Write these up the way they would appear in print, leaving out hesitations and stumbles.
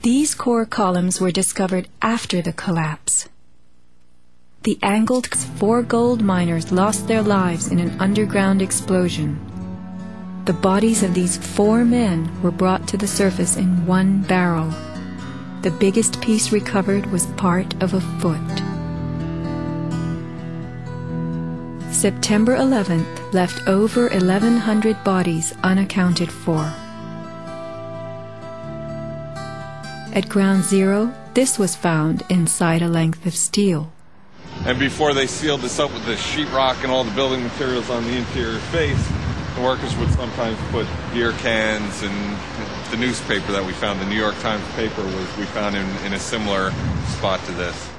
These core columns were discovered after the collapse. The angled 4 gold miners lost their lives in an underground explosion. The bodies of these 4 men were brought to the surface in one barrel. The biggest piece recovered was part of a foot. September 11th left over 1,100 bodies unaccounted for. At Ground Zero, this was found inside a length of steel. And before they sealed this up with the sheetrock and all the building materials on the interior face, the workers would sometimes put beer cans, and the newspaper that we found, the New York Times paper, we found in a similar spot to this.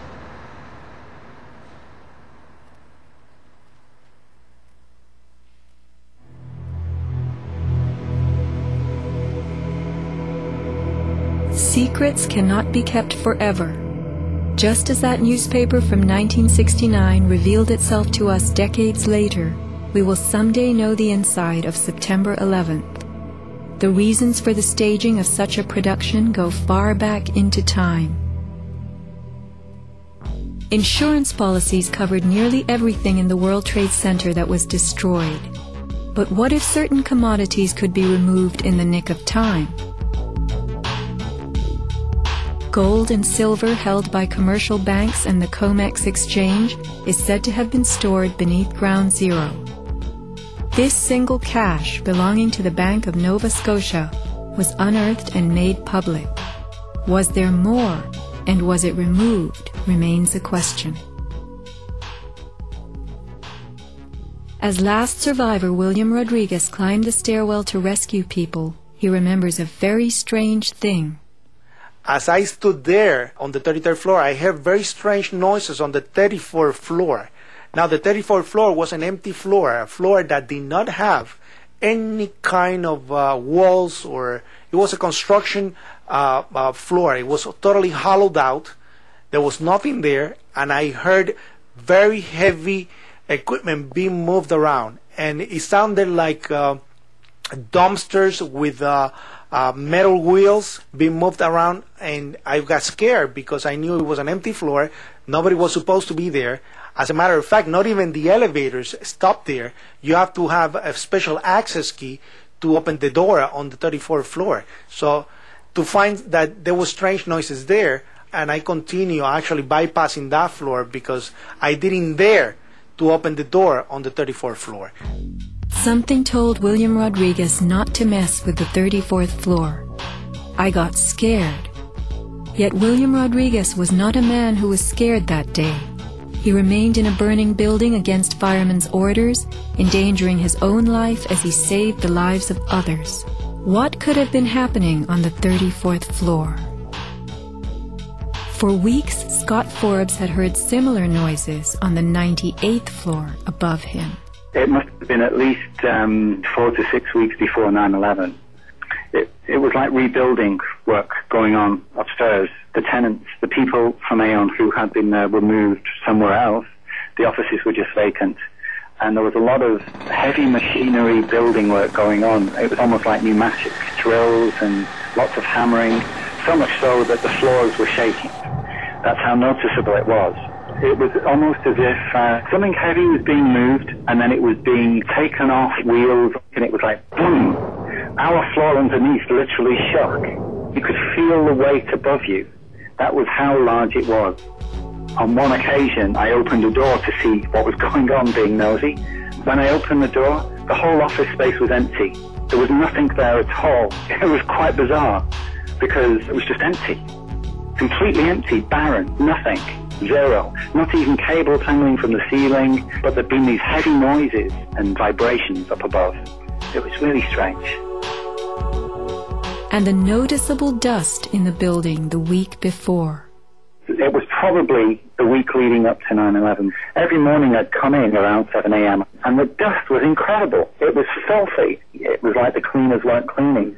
Secrets cannot be kept forever. Just as that newspaper from 1969 revealed itself to us decades later, we will someday know the inside of September 11th. The reasons for the staging of such a production go far back into time. Insurance policies covered nearly everything in the World Trade Center that was destroyed. But what if certain commodities could be removed in the nick of time? Gold and silver held by commercial banks and the COMEX exchange is said to have been stored beneath Ground Zero. This single cache belonging to the Bank of Nova Scotia was unearthed and made public. Was there more, and was it removed, remains a question. As last survivor William Rodriguez climbed the stairwell to rescue people, he remembers a very strange thing. As I stood there on the 33rd floor, I heard very strange noises on the 34th floor. Now, the 34th floor was an empty floor, a floor that did not have any kind of walls, or it was a construction floor. It was totally hollowed out. There was nothing there, and I heard very heavy equipment being moved around, and it sounded like dumpsters with metal wheels being moved around, and I got scared because I knew it was an empty floor. Nobody was supposed to be there. As a matter of fact, not even the elevators stopped there. You have to have a special access key to open the door on the 34th floor. So to find that there were strange noises there, and I continue actually bypassing that floor because I didn't dare to open the door on the 34th floor. Something told William Rodriguez not to mess with the 34th floor. I got scared. Yet William Rodriguez was not a man who was scared that day. He remained in a burning building against firemen's orders, endangering his own life as he saved the lives of others. What could have been happening on the 34th floor? For weeks, Scott Forbes had heard similar noises on the 98th floor above him. It must have been at least 4 to 6 weeks before 9/11. It was like rebuilding work going on upstairs. The tenants, the people from Aon who had been removed somewhere else, the offices were just vacant. And there was a lot of heavy machinery building work going on. It was almost like pneumatic drills and lots of hammering, so much so that the floors were shaking. That's how noticeable it was. It was almost as if something heavy was being moved and then it was being taken off wheels, and it was like boom. Our floor underneath literally shook. You could feel the weight above you. That was how large it was. On one occasion, I opened a door to see what was going on, being nosy. When I opened the door, the whole office space was empty. There was nothing there at all. It was quite bizarre because it was just empty. Completely empty, barren, nothing, zero. Not even cables hanging from the ceiling, but there'd been these heavy noises and vibrations up above. It was really strange. And the noticeable dust in the building the week before. It was probably the week leading up to 9/11. Every morning I'd come in around 7 a.m. and the dust was incredible. It was filthy. It was like the cleaners weren't cleaning.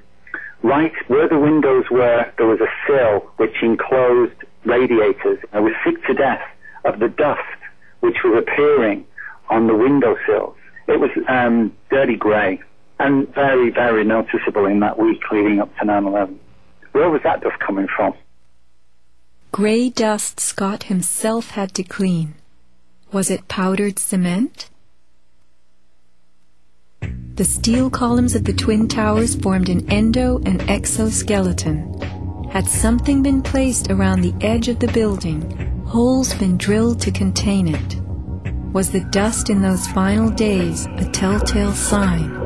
Right where the windows were, there was a sill which enclosed radiators. I was sick to death of the dust which was appearing on the windowsills. It was dirty grey and very, very noticeable in that week leading up to 9/11. Where was that dust coming from? Gray dust Scott himself had to clean. Was it powdered cement? The steel columns of the twin towers formed an endo and exoskeleton. Had something been placed around the edge of the building, holes been drilled to contain it? Was the dust in those final days a telltale sign?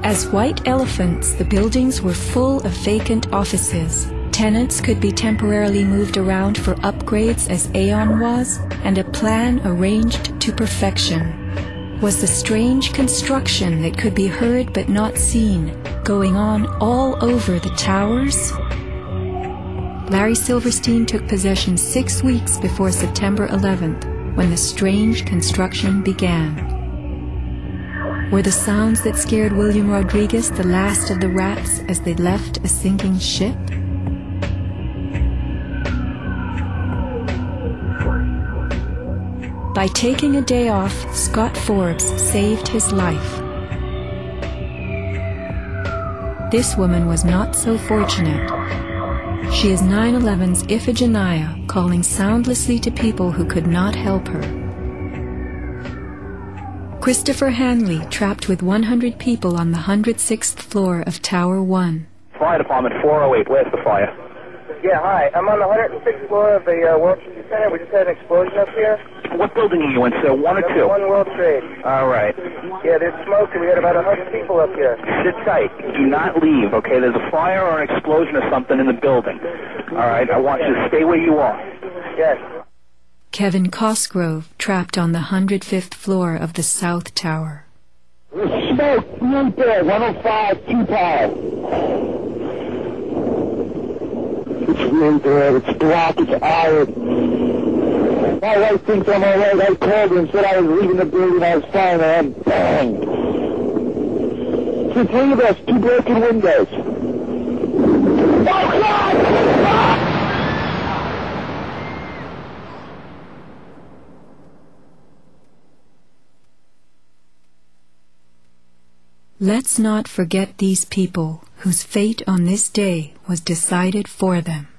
As white elephants, the buildings were full of vacant offices. Tenants could be temporarily moved around for upgrades as Aeon was, and a plan arranged to perfection. Was the strange construction that could be heard but not seen going on all over the towers? Larry Silverstein took possession 6 weeks before September 11th, when the strange construction began. Were the sounds that scared William Rodriguez the last of the rats as they left a sinking ship? By taking a day off, Scott Forbes saved his life. This woman was not so fortunate. She is 9/11's Iphigenia, calling soundlessly to people who could not help her. Christopher Hanley trapped with 100 people on the 106th floor of Tower 1. Fire Department 408, where's the fire? Yeah, hi. I'm on the 106th floor of the World Trade Center. We just had an explosion up here. What building are you in, sir? 1 or 2? One World Trade. All right. Yeah, there's smoke, and we had about 100 people up here. Sit tight. Do not leave, okay? There's a fire or an explosion or something in the building. All right, I want you to stay where you are. Yes. Kevin Cosgrove trapped on the 105th floor of the South Tower. There's smoke right there, 105, 2 power. It's really bad. It's black. It's iron. My wife thinks I'm all right. I called her and said I was leaving the building. I was fine, and bang. It's 3 of us, 2 broken windows. Oh, God! Let's not forget these people whose fate on this day was decided for them.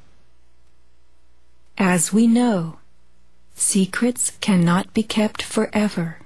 As we know, secrets cannot be kept forever.